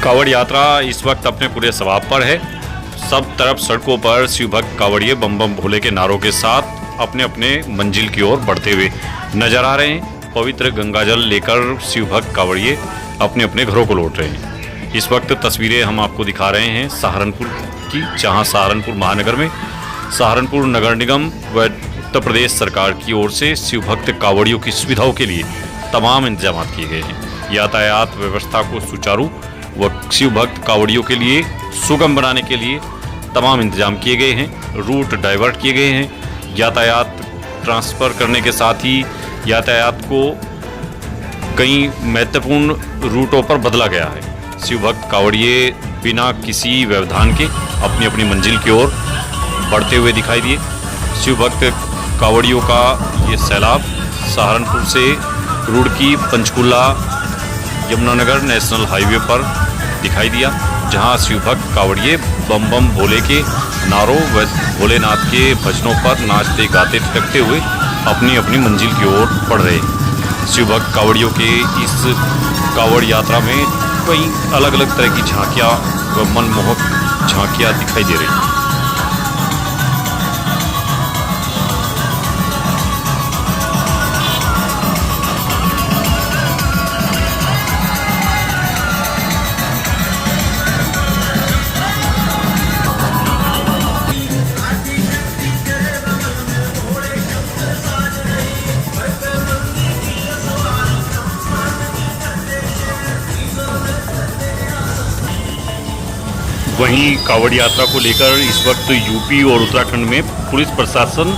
कांवड़ यात्रा इस वक्त अपने पूरे स्वभाव पर है। सब तरफ सड़कों पर शिव भक्त कांवड़िए बम बम भोले के नारों के साथ अपने अपने मंजिल की ओर बढ़ते हुए नजर आ रहे हैं। पवित्र गंगाजल लेकर शिव भक्त कांवड़िए अपने अपने घरों को लौट रहे हैं। इस वक्त तस्वीरें हम आपको दिखा रहे हैं सहारनपुर की, जहां सहारनपुर महानगर में सहारनपुर नगर निगम व उत्तर प्रदेश सरकार की ओर से शिव भक्त कांवड़ियों की सुविधाओं के लिए तमाम इंतजाम किए गए हैं। यातायात व्यवस्था को सुचारू व शिव भक्त कांवड़ियों के लिए सुगम बनाने के लिए तमाम इंतजाम किए गए हैं। रूट डाइवर्ट किए गए हैं। यातायात ट्रांसफ़र करने के साथ ही यातायात को कई महत्वपूर्ण रूटों पर बदला गया है। शिव भक्त कांवड़िए बिना किसी व्यवधान के अपनी अपनी मंजिल की ओर बढ़ते हुए दिखाई दिए। शिव भक्त कांवड़ियों का ये सैलाब सहारनपुर से रुड़की पंचकुला यमुनानगर नेशनल हाईवे पर दिखाई दिया, जहां शिव भक्त कांवड़िए बम बम भोले के नारों व भोलेनाथ के भजनों पर नाचते गाते थिरकते हुए अपनी अपनी मंजिल की ओर बढ़ रहे हैं। शिव भक्त कांवड़ियों के इस कांवड़ यात्रा में कई अलग अलग तरह की झांकियाँ व मनमोहक झांकियाँ दिखाई दे रही हैं। वहीं कांवड़ यात्रा को लेकर इस वक्त यूपी और उत्तराखंड में पुलिस प्रशासन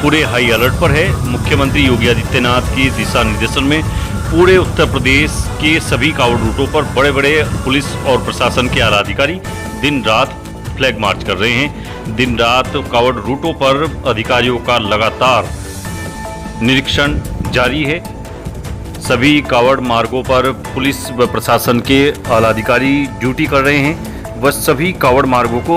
पूरे हाई अलर्ट पर है। मुख्यमंत्री योगी आदित्यनाथ की दिशा निर्देशन में पूरे उत्तर प्रदेश के सभी कांवड़ रूटों पर बड़े बड़े पुलिस और प्रशासन के आला अधिकारी दिन रात फ्लैग मार्च कर रहे हैं। दिन रात कांवड़ रूटों पर अधिकारियों का लगातार निरीक्षण जारी है। सभी कांवड़ मार्गों पर पुलिस व प्रशासन के आला अधिकारी ड्यूटी कर रहे हैं। वह सभी कांवड़ मार्गों को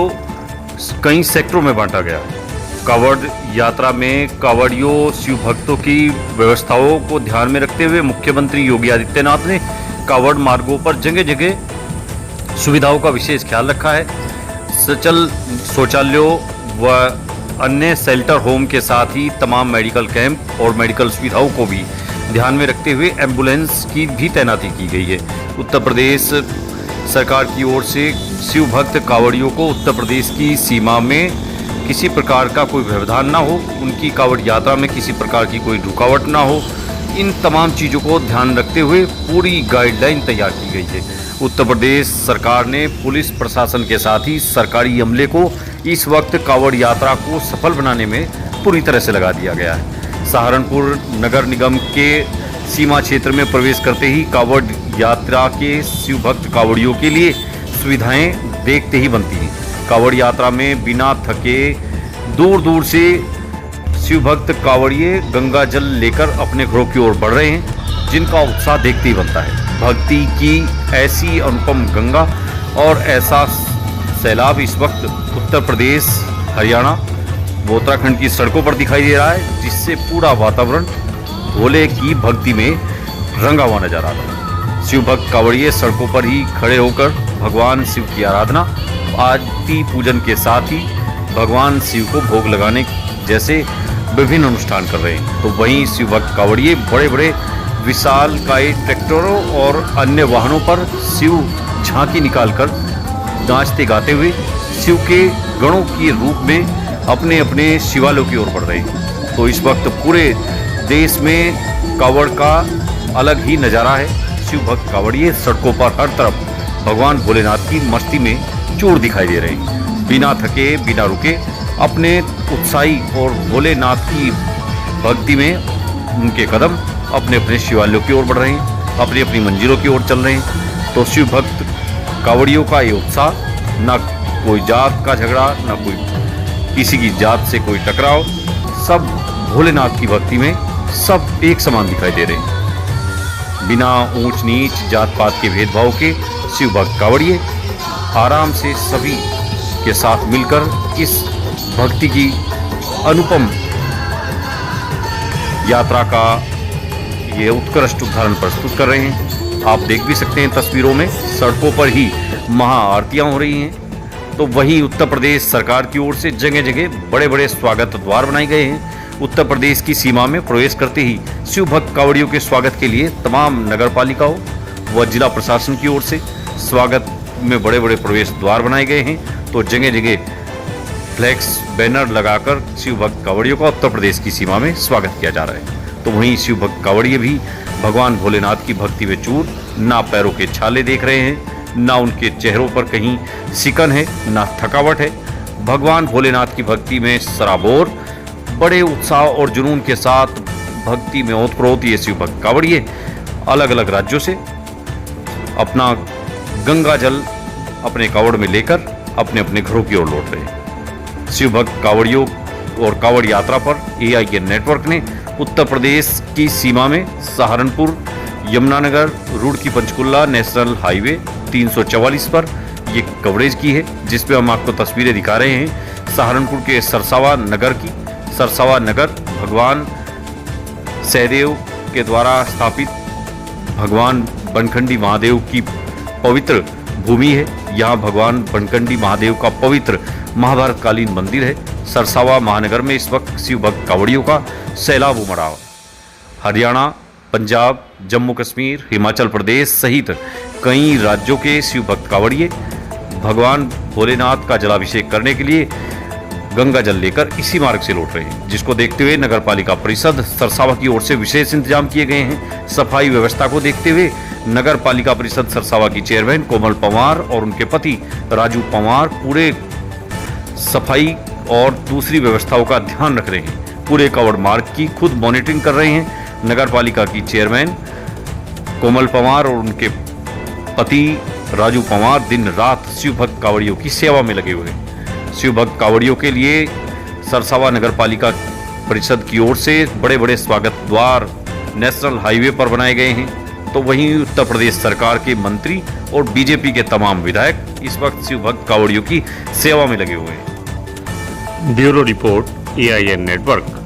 कई सेक्टरों में बांटा गया है। कांवड़ यात्रा में कांवड़ियों शिव भक्तों की व्यवस्थाओं को ध्यान में रखते हुए मुख्यमंत्री योगी आदित्यनाथ ने कांवड़ मार्गों पर जगह जगह सुविधाओं का विशेष ख्याल रखा है। सचल शौचालयों व अन्य शेल्टर होम के साथ ही तमाम मेडिकल कैंप और मेडिकल सुविधाओं को भी ध्यान में रखते हुए एम्बुलेंस की भी तैनाती की गई है। उत्तर प्रदेश सरकार की ओर से शिव भक्त कांवड़ियों को उत्तर प्रदेश की सीमा में किसी प्रकार का कोई व्यवधान ना हो, उनकी कांवड़ यात्रा में किसी प्रकार की कोई रुकावट ना हो, इन तमाम चीज़ों को ध्यान रखते हुए पूरी गाइडलाइन तैयार की गई है। उत्तर प्रदेश सरकार ने पुलिस प्रशासन के साथ ही सरकारी अमले को इस वक्त कांवड़ यात्रा को सफल बनाने में पूरी तरह से लगा दिया गया है। सहारनपुर नगर निगम के सीमा क्षेत्र में प्रवेश करते ही कांवड़ यात्रा के शिव भक्त कांवड़ियों के लिए सुविधाएं देखते ही बनती हैं। कांवड़ यात्रा में बिना थके दूर दूर से शिव भक्त कांवड़िए गंगा जल लेकर अपने घरों की ओर बढ़ रहे हैं, जिनका उत्साह देखते ही बनता है। भक्ति की ऐसी अनुपम गंगा और ऐसा सैलाब इस वक्त उत्तर प्रदेश, हरियाणा व उत्तराखंड की सड़कों पर दिखाई दे रहा है, जिससे पूरा वातावरण भोले की भक्ति में रंगा हुआ नजर आ रहा है। शिव भक्त कांवड़िए सड़कों पर ही खड़े होकर भगवान शिव की आराधना, आरती पूजन के साथ ही भगवान शिव को भोग लगाने जैसे विभिन्न अनुष्ठान कर रहे हैं। तो वहीं शिव भक्त कांवड़िए बड़े बड़े विशालकाय ट्रैक्टरों और अन्य वाहनों पर शिव झांकी निकालकर नाचते गाते हुए शिव के गणों के रूप में अपने अपने शिवालयों की ओर बढ़ रहे हैं। तो इस वक्त पूरे देश में कांवड़ का अलग ही नज़ारा है। शिव भक्त कांवड़िए सड़कों पर हर तरफ भगवान भोलेनाथ की मस्ती में चूर दिखाई दे रहे हैं। बिना थके बिना रुके अपने उत्साही और भोलेनाथ की भक्ति में उनके कदम अपने अपने शिवालयों की ओर बढ़ रहे हैं, अपनी अपनी मंजिलों की ओर चल रहे हैं। तो शिव भक्त कांवड़ियों का ये उत्साह, न कोई जात का झगड़ा, न कोई किसी की जात से कोई टकराव, सब भोलेनाथ की भक्ति में सब एक समान दिखाई दे रहे हैं। बिना ऊंच नीच जात पात के भेदभाव के शिव भक्त कांवड़िए आराम से सभी के साथ मिलकर इस भक्ति की अनुपम यात्रा का ये उत्कृष्ट उदाहरण प्रस्तुत कर रहे हैं। आप देख भी सकते हैं तस्वीरों में, सड़कों पर ही महाआरतियां हो रही हैं। तो वहीं उत्तर प्रदेश सरकार की ओर से जगह जगह बड़े बड़े स्वागत द्वार बनाए गए हैं। उत्तर प्रदेश की सीमा में प्रवेश करते ही शिव भक्त कांवड़ियों के स्वागत के लिए तमाम नगर पालिकाओं व जिला प्रशासन की ओर से स्वागत में बड़े बड़े प्रवेश द्वार बनाए गए हैं। तो जगह जगह फ्लैक्स बैनर लगाकर शिव भक्त कांवड़ियों का उत्तर प्रदेश की सीमा में स्वागत किया जा रहा है। तो वहीं शिव भक्त कांवड़िए भी भगवान भोलेनाथ की भक्ति में चूर, ना पैरों के छाले देख रहे हैं, ना उनके चेहरों पर कहीं सिकन है, ना थकावट है। भगवान भोलेनाथ की भक्ति में सराबोर बड़े उत्साह और जुनून के साथ भक्ति में ओतप्रोत ये शिव भक्त कांवड़िए अलग अलग राज्यों से अपना गंगा जल अपने कांवड़ में लेकर अपने अपने घरों की ओर लौट रहे हैं। शिव भक्त कांवड़ियों और कांवड़ यात्रा पर AIN नेटवर्क ने उत्तर प्रदेश की सीमा में सहारनपुर, यमुनानगर, रुड़की पंचकुला नेशनल हाईवे 344 पर ये कवरेज की है, जिसपे हम आपको तस्वीरें दिखा रहे हैं सहारनपुर के सरसावा नगर की। सरसावा नगर भगवान सहदेव के द्वारा स्थापित भगवान बनखंडी महादेव की पवित्र भूमि है। यहाँ भगवान बनखंडी महादेव का पवित्र महाभारत कालीन मंदिर है। सरसावा महानगर में इस वक्त शिव भक्त कांवड़ियों का सैलाब उमड़ा। हरियाणा, पंजाब, जम्मू कश्मीर, हिमाचल प्रदेश सहित कई राज्यों के शिव भक्त कांवड़िए भगवान भोलेनाथ का जलाभिषेक करने के लिए गंगा जल लेकर इसी मार्ग से लौट रहे हैं, जिसको देखते हुए नगर पालिका परिषद सरसावा की ओर से विशेष इंतजाम किए गए हैं। सफाई व्यवस्था को देखते हुए नगर पालिका परिषद सरसावा की चेयरमैन कोमल पंवार और उनके पति राजू पंवार पूरे सफाई और दूसरी व्यवस्थाओं का ध्यान रख रहे हैं। पूरे कांवड़ मार्ग की खुद मॉनिटरिंग कर रहे हैं। नगर पालिका की चेयरमैन कोमल पंवार और उनके पति राजू पंवार दिन रात शिव भक्त कांवड़ियों की सेवा में लगे हुए हैं। शिव भक्त कांवड़ियों के लिए सरसावा नगर पालिका परिषद की ओर से बड़े बड़े स्वागत द्वार नेशनल हाईवे पर बनाए गए हैं। तो वहीं उत्तर प्रदेश सरकार के मंत्री और बीजेपी के तमाम विधायक इस वक्त शिव भक्त कांवड़ियों की सेवा में लगे हुए हैं। Bureau report AIN network.